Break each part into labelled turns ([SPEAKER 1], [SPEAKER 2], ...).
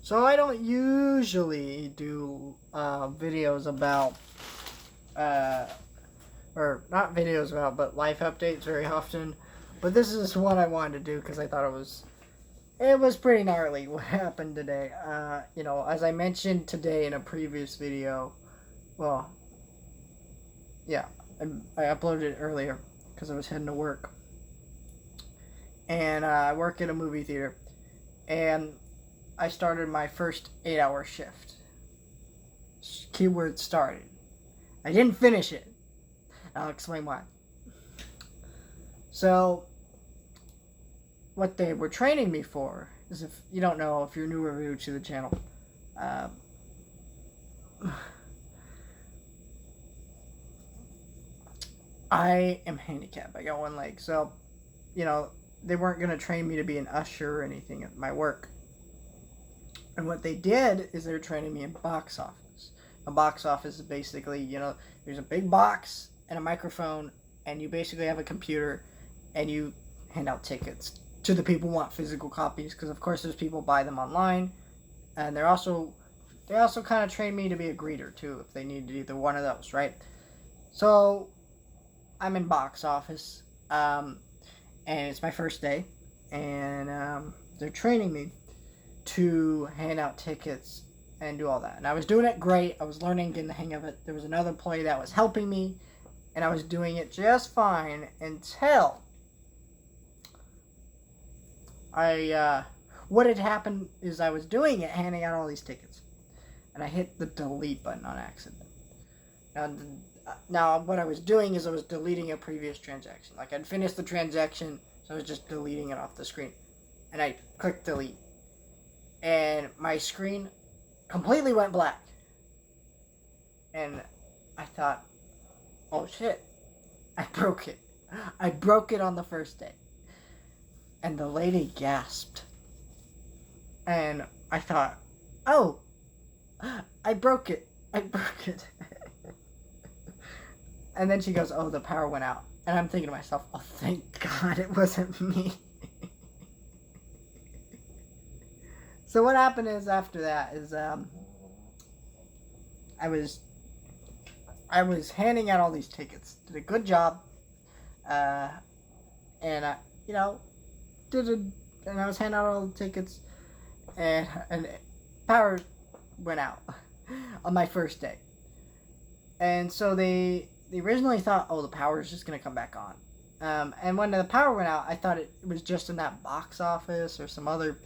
[SPEAKER 1] So I don't usually do videos about, uh, or not videos about, but life updates very often. But this is one I wanted to do because I thought it was pretty gnarly what happened today. As I mentioned today in a previous video, well, yeah, I uploaded it earlier because I was heading to work, and I work at a movie theater, and I started my first 8-hour shift. Keyword started. I didn't finish it. I'll explain why. So, what they were training me for is, if you don't know, if you're newer to the channel, uh, I am handicapped. I got one leg. So, they weren't going to train me to be an usher or anything at my work. And what they did is they were training me in box office. A box office is basically, there's a big box and a microphone, and you basically have a computer, and you hand out tickets to the people who want physical copies, because of course there's people buy them online, and they also kind of train me to be a greeter too if they needed either one of those, right? So I'm in box office, and it's my first day, and they're training me to hand out tickets and do all that. And I was doing it great. I was learning, getting the hang of it. There was another employee that was helping me, and I was doing it just fine until what had happened is I was doing it, handing out all these tickets, and I hit the delete button on accident. Now what I was doing is I was deleting a previous transaction. Like, I'd finished the transaction, so I was just deleting it off the screen. And I clicked delete, and my screen completely went black. And I thought, oh shit, I broke it. I broke it on the first day. And the lady gasped. And I thought, oh, I broke it. I broke it. And then she goes, oh, the power went out. And I'm thinking to myself, oh, thank God it wasn't me. So what happened is, after that is I was handing out all these tickets. Did a good job. And I, and I was handing out all the tickets, and power went out on my first day. And so they originally thought, oh, the power is just going to come back on. And when the power went out, I thought it was just in that box office or some other,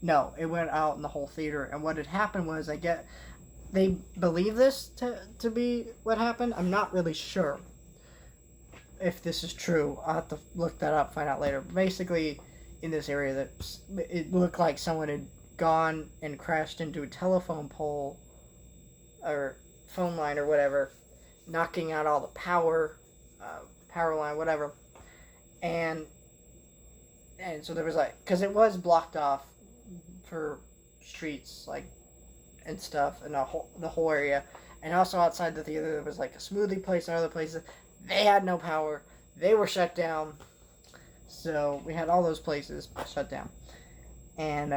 [SPEAKER 1] No, it went out in the whole theater. And what had happened was, they believe this to be what happened. I'm not really sure if this is true. I'll have to look that up, find out later. But basically, in this area, it looked like someone had gone and crashed into a telephone pole or phone line or whatever, knocking out all the power line, whatever. And so there was, like, because it was blocked off for streets, like, and stuff, and the whole area. And also outside the theater, there was like a smoothie place and other places. They had no power. They were shut down. So we had all those places shut down. And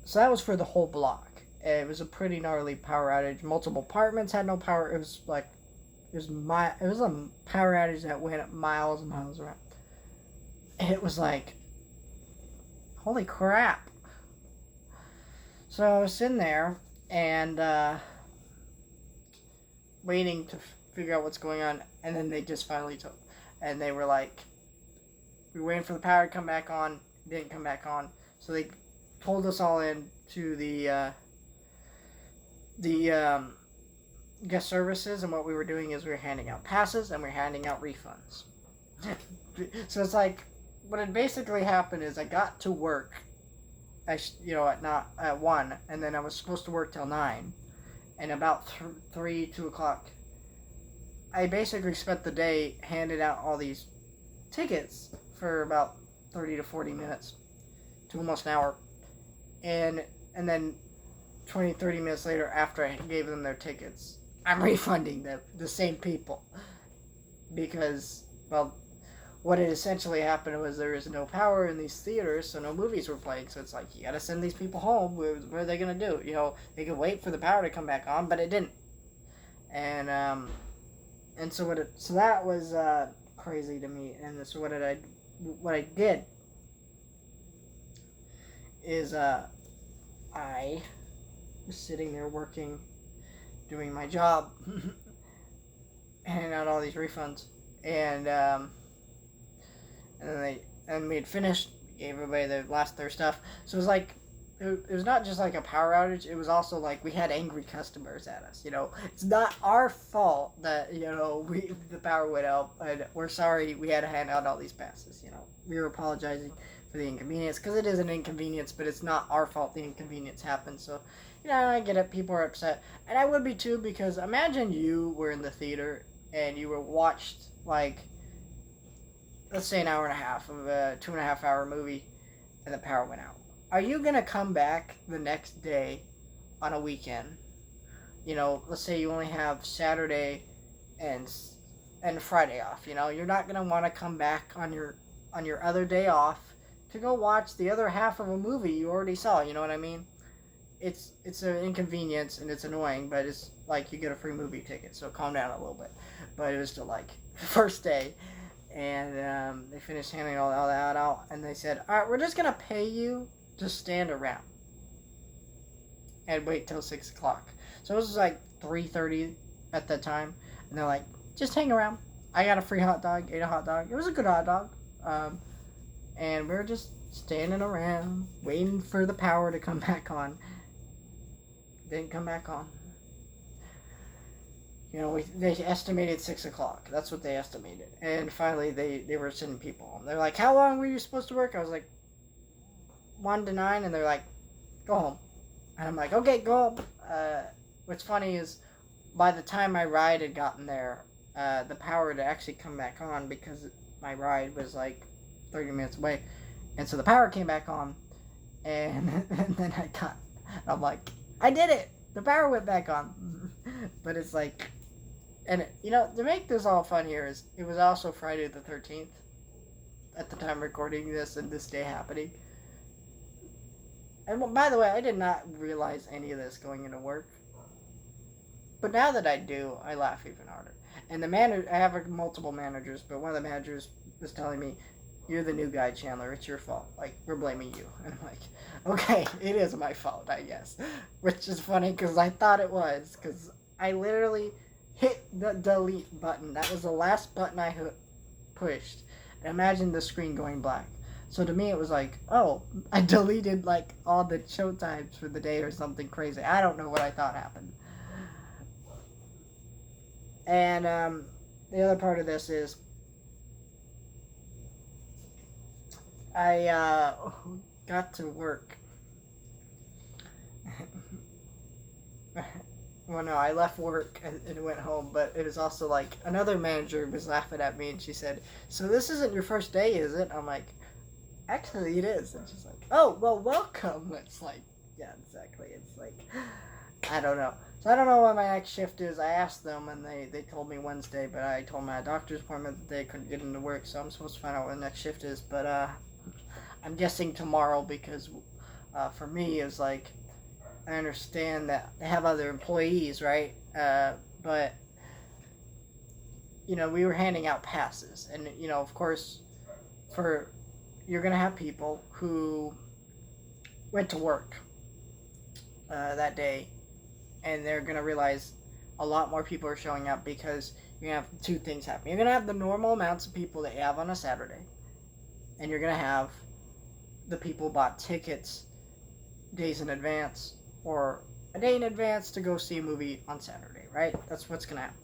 [SPEAKER 1] so that was for the whole block. It was a pretty gnarly power outage. Multiple apartments had no power. It was like, it was a power outage that went miles and miles around. And it was like, holy crap. So I was sitting there and waiting to figure out what's going on, and then they just finally took, and they were like, we were waiting for the power to come back on. It didn't come back on, so they pulled us all in to the guest services, and what we were doing is we were handing out passes and we were handing out refunds. So it's like, what had basically happened is I got to work at 1, and then I was supposed to work till 9, and about 2 o'clock, I basically spent the day handed out all these tickets for about 30 to 40 minutes to almost an hour, and then 20, 30 minutes later, after I gave them their tickets, I'm refunding the same people, because, well, what had essentially happened was there was no power in these theaters, so no movies were playing. So it's like, you gotta send these people home. What are they gonna do? You know, they could wait for the power to come back on, but it didn't. And so so that was crazy to me. And so what I did is I was sitting there working, doing my job, handing out all these refunds, and then we had finished, gave everybody their stuff. So it was like, it was not just like a power outage. It was also like we had angry customers at us. You know, it's not our fault that the power went out, and we're sorry we had to hand out all these passes. You know, we were apologizing for the inconvenience, because it is an inconvenience, but it's not our fault the inconvenience happened. So, I get it. People are upset, and I would be too, because imagine you were in the theater and you were watched, like, let's say an hour and a half of a 2.5 hour movie, and the power went out. Are you gonna come back the next day on a weekend? Let's say you only have Saturday and Friday off. You're not gonna want to come back on your other day off to go watch the other half of a movie you already saw. You know what I mean? It's an inconvenience and it's annoying, but it's like you get a free movie ticket, so calm down a little bit. But it was still like first day, and they finished handing all that out, and they said, "All right, we're just gonna pay you to stand around and wait till 6 o'clock." So it was like 3:30 at that time, and they're like, "Just hang around." I got a free hot dog, ate a hot dog. It was a good hot dog. And we were just standing around, waiting for the power to come back on. Didn't come back on. They estimated 6 o'clock. That's what they estimated. And finally, they were sending people home. They're like, "How long were you supposed to work?" I was like, 1 to 9. And they're like, "Go home." And I'm like, "Okay, go home." What's funny is, by the time my ride had gotten there, the power had actually come back on, because my ride was like 30 minutes away. And so the power came back on, and then I'm like, I did it! The power went back on. But it's like, and to make this all fun here, is it was also Friday the 13th at the time recording this, and this day happening. And by the way, I did not realize any of this going into work. But now that I do, I laugh even harder. And I have multiple managers, but one of the managers was telling me, "You're the new guy, Chandler. It's your fault. Like, we're blaming you." And I'm like, okay, it is my fault, I guess. Which is funny, because I thought it was. Because I literally hit the delete button. That was the last button I pushed. And imagine the screen going black. So to me, it was like, oh, I deleted, like, all the show times for the day or something crazy. I don't know what I thought happened. And the other part of this is, I got to work. Well, no, I left work and went home, but it was also like, another manager was laughing at me, and she said, "So this isn't your first day, is it?" I'm like, "Actually, it is." And she's like, "Oh, well, welcome." It's like, yeah, exactly. It's like, I don't know. So I don't know what my next shift is. I asked them, and they told me Wednesday, but I told my doctor's appointment that they couldn't get into work, so I'm supposed to find out what the next shift is. But I'm guessing tomorrow, because for me, it's like, I understand that they have other employees, right? But we were handing out passes, and of course, you're gonna have people who went to work that day, and they're gonna realize a lot more people are showing up, because you're gonna have two things happen. You're gonna have the normal amounts of people that you have on a Saturday, and you're gonna have the people bought tickets days in advance, or a day in advance, to go see a movie on Saturday, right? That's what's gonna happen.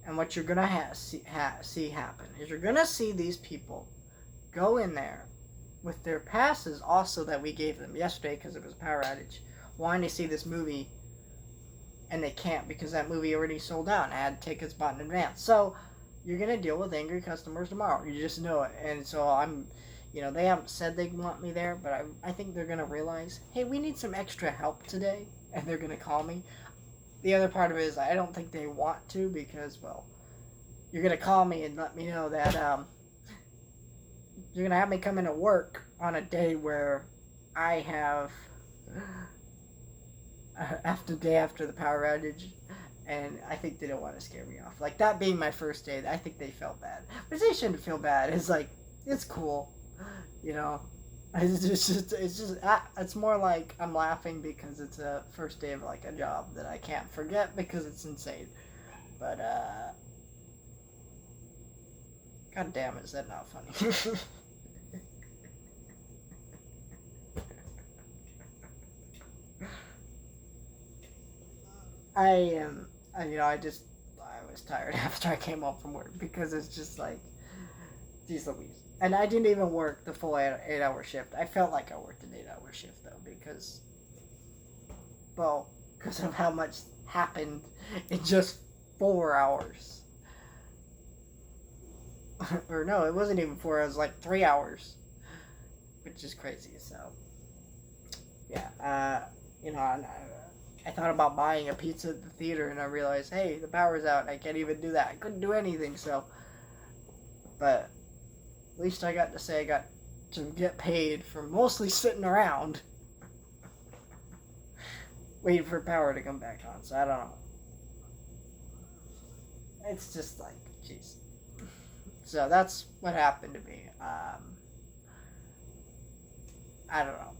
[SPEAKER 1] And what you're gonna see happen is, you're gonna see these people go in there with their passes also that we gave them yesterday, because it was a power outage, wanting to see this movie, and they can't, because that movie already sold out and had tickets bought in advance. So you're gonna deal with angry customers tomorrow. You just know it. And so they haven't said they want me there, but I think they're gonna realize, hey, we need some extra help today, and they're gonna call me. The other part of it is, I don't think they want to, because, well, you're gonna call me and let me know that you're gonna have me come into work on a day where I have after day after the power outage, and I think they don't want to scare me off. Like that being my first day, I think they felt bad, which they shouldn't feel bad. It's like it's cool, you know. It's more like I'm laughing because it's a first day of like a job that I can't forget because it's insane. But god damn, is that not funny? I am, you know, I was tired after I came home from work because it's just like, geez Louise. And I didn't even work the full 8 hour shift. I felt like I worked an 8 hour shift though because, well, because of how much happened in just 4 hours. Or no, it wasn't even 4 hours, like 3 hours, which is crazy. So, yeah, you know, I thought about buying a pizza at the theater, and I realized, hey, the power's out, and I can't even do that. I couldn't do anything, so. But at least I got to say I got to get paid for mostly sitting around, waiting for power to come back on. So I don't know. It's just like, jeez. So that's what happened to me. I don't know.